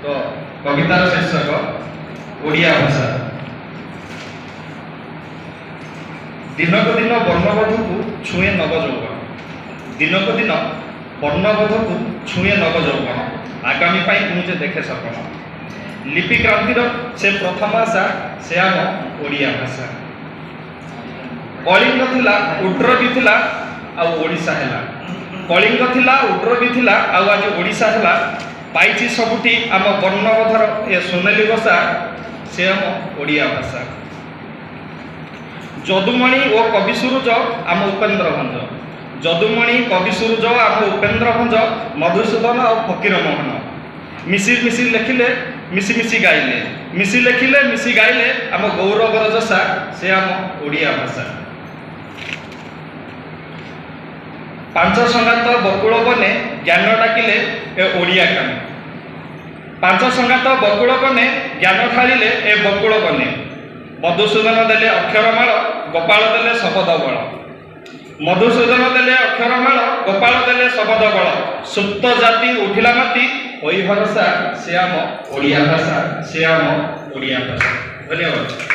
तो कवितार शीर्षक ओडिया भाषा। दिनक दिन वर्णबोध को छुए नव यौवन, दिनक दिन वर्णबोध को छुए नव यौवन, आगामी मुझे देखे सपन। लिपि क्रांतिर से प्रथम आशा से आम ओडिया भाषा। कलिंग थिला उड्र भी थिला आ ओडिशा हैला, कलिंग थिला उड्र भी थिला आ आज ओडिशा हैला। पाइछि सबुठी आम वर्णबोधर ए सोनेली भाषा से आम ओडिया भाषा। जदुमणि और कवि सूरज आम उपेन्द्र भंज, जदुमणि कवि सूरज आम उपेन्द्र भंज, मधुसूदन और फकीर मोहन मिसी मिसी लेखिले मिसी मिसी गाइले, मिसी लेखिले मिसी गाइले आम गौरवर जशा से आम ओडिया भाषा। पांच संगात बकुल बने ज्ञान डाकिले ए ओडिया काने, पांच संगात बकुल बने ज्ञान ढालिले ए बकुल बने। मधुसूदन देले अक्षरमाल, गोपाल देले शब्द बल, मधुसूदन देले अक्षरमाल, गोपाल देले शब्द बल। सुप्त जाति उठिला माती ओई भरोसा से आम ओडिया भाषा, से आम ओडिया भाषा। धन्यवाद।